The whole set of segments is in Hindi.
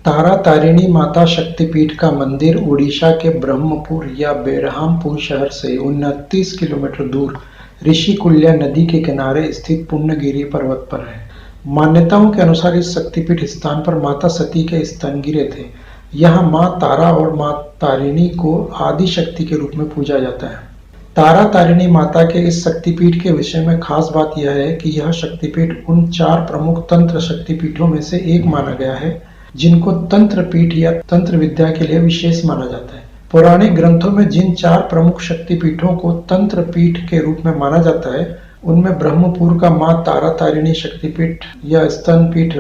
तारा तारिणी माता शक्तिपीठ का मंदिर उड़ीसा के ब्रह्मपुर या बेरहामपुर शहर से 29 किलोमीटर दूर ऋषिकुल्या नदी के किनारे स्थित पूर्णगिरि पर्वत पर है। मान्यताओं के अनुसार इस शक्तिपीठ स्थान पर माता सती के स्तन गिरे थे। यहाँ माँ तारा और माँ तारिणी को आदि शक्ति के रूप में पूजा जाता है। तारा तारिणी माता के इस शक्तिपीठ के विषय में खास बात यह है कि यह शक्तिपीठ उन 4 प्रमुख तंत्र शक्तिपीठों में से एक माना गया है जिनको तंत्र पीठ या तंत्र विद्या के लिए विशेष माना जाता है। पौराणिक ग्रंथों में जिन 4 प्रमुख शक्तिपीठों को तंत्र पीठ के रूप में माना जाता है उनमें ब्रह्मपुर का माँ तारा तारिणी शक्तिपीठ या स्तन पीठ,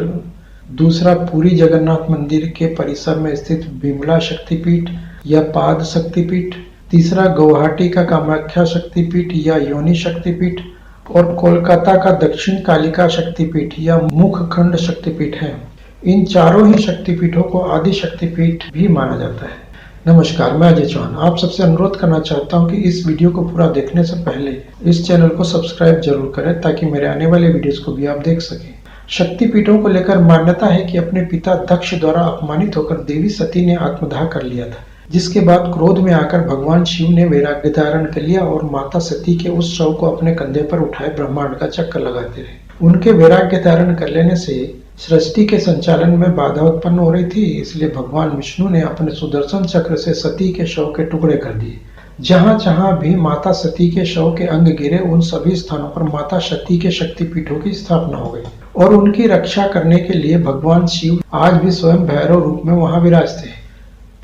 दूसरा पुरी जगन्नाथ मंदिर के परिसर में स्थित विमला शक्तिपीठ या पाद शक्तिपीठ, तीसरा गुवाहाटी का कामाख्या शक्तिपीठ या योनि शक्तिपीठ और कोलकाता का दक्षिण कालिका शक्तिपीठ या मुखखंड शक्तिपीठ है। इन चारों ही शक्तिपीठों को आदि शक्तिपीठ भी माना जाता है। नमस्कार, मैं अजय चौहान आप सबसे अनुरोध करना चाहता हूं कि इस वीडियो को पूरा देखने से पहले इस चैनल को सब्सक्राइब जरूर करें ताकि मेरे आने वाले वीडियोस को भी आप देख सकें। शक्तिपीठों को लेकर मान्यता है कि अपने पिता दक्ष द्वारा अपमानित होकर देवी सती ने आत्मदाह कर लिया था, जिसके बाद क्रोध में आकर भगवान शिव ने वैराग्य धारण कर लिया और माता सती के उस शव को अपने कंधे पर उठाए ब्रह्मांड का चक्कर लगाते रहे। उनके वैराग्य धारण कर लेने से सृष्टि के संचालन में बाधा उत्पन्न हो रही थी, इसलिए भगवान विष्णु ने अपने सुदर्शन चक्र से सती के शव के टुकड़े कर दिए। जहां जहां भी माता सती के शव के अंग गिरे उन सभी स्थानों पर माता सती के शक्तिपीठों की स्थापना हो गई और उनकी रक्षा करने के लिए भगवान शिव आज भी स्वयं भैरव रूप में वहां विराजते हैं।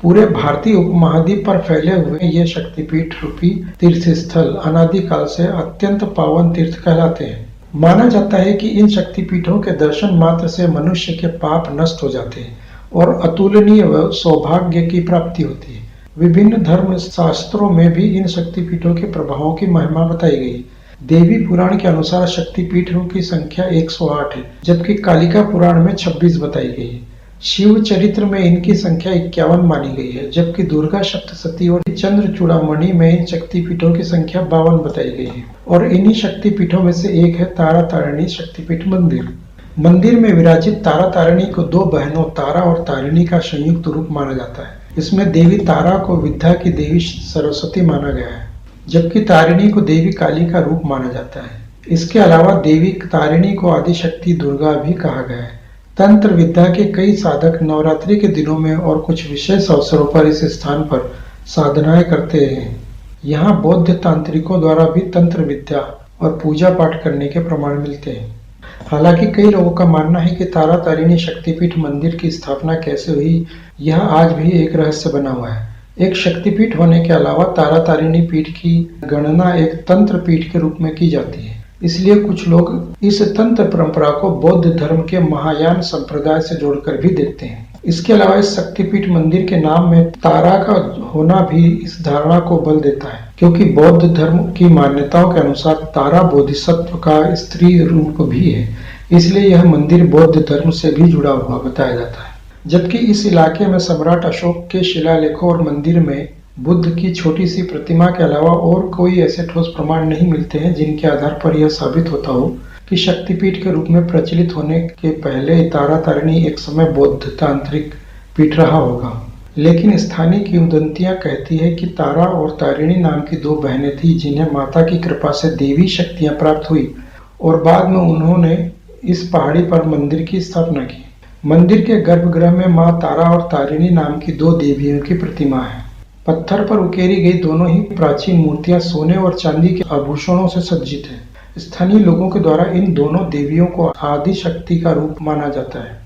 पूरे भारतीय उपमहाद्वीप पर फैले हुए ये शक्तिपीठ रूपी तीर्थस्थल अनादिकाल से अत्यंत पावन तीर्थ कहलाते हैं। माना जाता है कि इन शक्तिपीठों के दर्शन मात्र से मनुष्य के पाप नष्ट हो जाते हैं और अतुलनीय सौभाग्य की प्राप्ति होती है। विभिन्न धर्म शास्त्रों में भी इन शक्तिपीठों के प्रभावों की महिमा बताई गई। देवी पुराण के अनुसार शक्तिपीठों की संख्या 108 है, जबकि कालिका पुराण में 26 बताई गई है। शिव चरित्र में इनकी संख्या 51 मानी गई है, जबकि दुर्गा सप्तशती और चंद्र चूड़ामणि में इन शक्तिपीठों की संख्या 52 बताई गई है। और इन्हीं शक्तिपीठों में से एक है तारा तारिणी शक्तिपीठ मंदिर। मंदिर में विराजित तारा तारिणी को 2 बहनों तारा और तारिणी का संयुक्त रूप माना जाता है। इसमें देवी तारा को विद्या की देवी सरस्वती माना गया है, जबकि तारिणी को देवी काली का रूप माना जाता है। इसके अलावा देवी तारिणी को आदिशक्ति दुर्गा भी कहा गया है। तंत्र विद्या के कई साधक नवरात्रि के दिनों में और कुछ विशेष अवसरों पर इस स्थान पर साधनाएं करते हैं। यहाँ बौद्ध तांत्रिकों द्वारा भी तंत्र विद्या और पूजा पाठ करने के प्रमाण मिलते हैं। हालांकि कई लोगों का मानना है कि तारा तारिणी शक्तिपीठ मंदिर की स्थापना कैसे हुई यह आज भी एक रहस्य बना हुआ है। एक शक्तिपीठ होने के अलावा तारा तारिणी पीठ की गणना एक तंत्र पीठ के रूप में की जाती है, इसलिए कुछ लोग इस तंत्र परंपरा को बौद्ध धर्म के महायान संप्रदाय से जोड़कर भी देखते हैं। इसके अलावा इस शक्तिपीठ मंदिर के नाम में तारा का होना भी इस धारणा को बल देता है, क्योंकि बौद्ध धर्म की मान्यताओं के अनुसार तारा बोधिसत्व का स्त्री रूप भी है, इसलिए यह मंदिर बौद्ध धर्म से भी जुड़ा हुआ बताया जाता है। जबकि इस इलाके में सम्राट अशोक के शिलालेखों और मंदिर में बुद्ध की छोटी सी प्रतिमा के अलावा और कोई ऐसे ठोस प्रमाण नहीं मिलते हैं जिनके आधार पर यह साबित होता हो कि शक्तिपीठ के रूप में प्रचलित होने के पहले तारा तारिणी एक समय बौद्ध तांत्रिक पीठ रहा होगा। लेकिन स्थानीय किंवदंतियां कहती है कि तारा और तारिणी नाम की 2 बहनें थी जिन्हें माता की कृपा से देवी शक्तियां प्राप्त हुई और बाद में उन्होंने इस पहाड़ी पर मंदिर की स्थापना की। मंदिर के गर्भगृह में माँ तारा और तारिणी नाम की 2 देवियों की प्रतिमा है। पत्थर पर उकेरी गई दोनों ही प्राचीन मूर्तियां सोने और चांदी के आभूषणों से सज्जित है। स्थानीय लोगों के द्वारा इन दोनों देवियों को आदि शक्ति का रूप माना जाता है।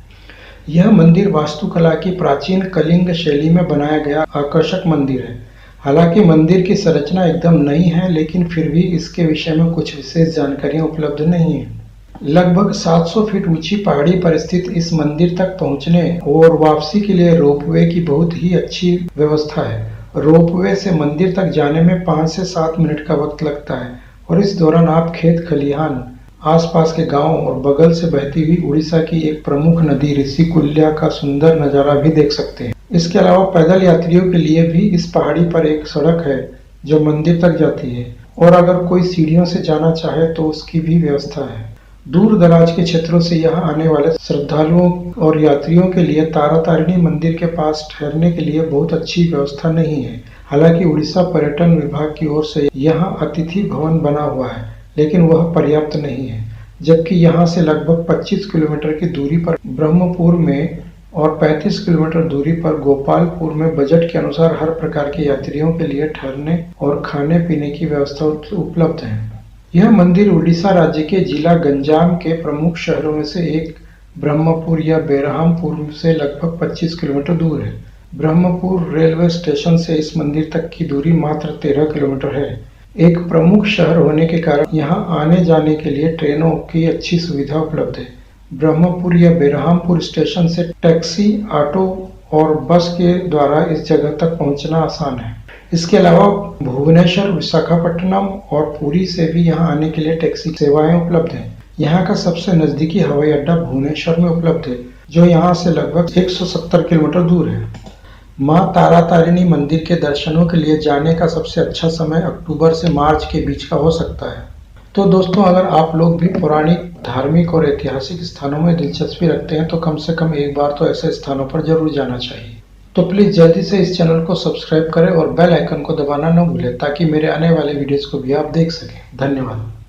यह मंदिर वास्तुकला की प्राचीन कलिंग शैली में बनाया गया आकर्षक मंदिर है। हालांकि मंदिर की संरचना एकदम नई है, लेकिन फिर भी इसके विषय में कुछ विशेष जानकारियां उपलब्ध नहीं है। लगभग 700 फीट ऊंची पहाड़ी पर स्थित इस मंदिर तक पहुंचने और वापसी के लिए रोपवे की बहुत ही अच्छी व्यवस्था है। रोपवे से मंदिर तक जाने में 5 से 7 मिनट का वक्त लगता है और इस दौरान आप खेत खलिहान, आसपास के गांव और बगल से बहती हुई उड़ीसा की एक प्रमुख नदी ऋषिकुल्या का सुंदर नजारा भी देख सकते हैं। इसके अलावा पैदल यात्रियों के लिए भी इस पहाड़ी पर एक सड़क है जो मंदिर तक जाती है और अगर कोई सीढ़ियों से जाना चाहे तो उसकी भी व्यवस्था है। दूर दराज के क्षेत्रों से यहाँ आने वाले श्रद्धालुओं और यात्रियों के लिए तारातारिणी मंदिर के पास ठहरने के लिए बहुत अच्छी व्यवस्था नहीं है। हालांकि उड़ीसा पर्यटन विभाग की ओर से यहाँ अतिथि भवन बना हुआ है, लेकिन वह पर्याप्त नहीं है। जबकि यहाँ से लगभग 25 किलोमीटर की दूरी पर ब्रह्मपुर में और 35 किलोमीटर दूरी पर गोपालपुर में बजट के अनुसार हर प्रकार के यात्रियों के लिए ठहरने और खाने पीने की व्यवस्था उपलब्ध है। यह मंदिर उड़ीसा राज्य के जिला गंजाम के प्रमुख शहरों में से एक ब्रह्मपुर या बेरहामपुर से लगभग 25 किलोमीटर दूर है। ब्रह्मपुर रेलवे स्टेशन से इस मंदिर तक की दूरी मात्र 13 किलोमीटर है। एक प्रमुख शहर होने के कारण यहाँ आने जाने के लिए ट्रेनों की अच्छी सुविधा उपलब्ध है। ब्रह्मपुर या बेरहामपुर स्टेशन से टैक्सी, ऑटो और बस के द्वारा इस जगह तक पहुँचना आसान है। इसके अलावा भुवनेश्वर, विशाखापट्टनम और पुरी से भी यहाँ आने के लिए टैक्सी सेवाएं उपलब्ध हैं। यहाँ का सबसे नजदीकी हवाई अड्डा भुवनेश्वर में उपलब्ध है, जो यहाँ से लगभग 170 किलोमीटर दूर है। माँ तारातारिणी मंदिर के दर्शनों के लिए जाने का सबसे अच्छा समय अक्टूबर से मार्च के बीच का हो सकता है। तो दोस्तों, अगर आप लोग भी पौराणिक, धार्मिक और ऐतिहासिक स्थानों में दिलचस्पी रखते हैं तो कम से कम एक बार तो ऐसे स्थानों पर जरूर जाना चाहिए। तो प्लीज़ जल्दी से इस चैनल को सब्सक्राइब करें और बेल आइकन को दबाना न भूलें, ताकि मेरे आने वाले वीडियोस को भी आप देख सकें। धन्यवाद।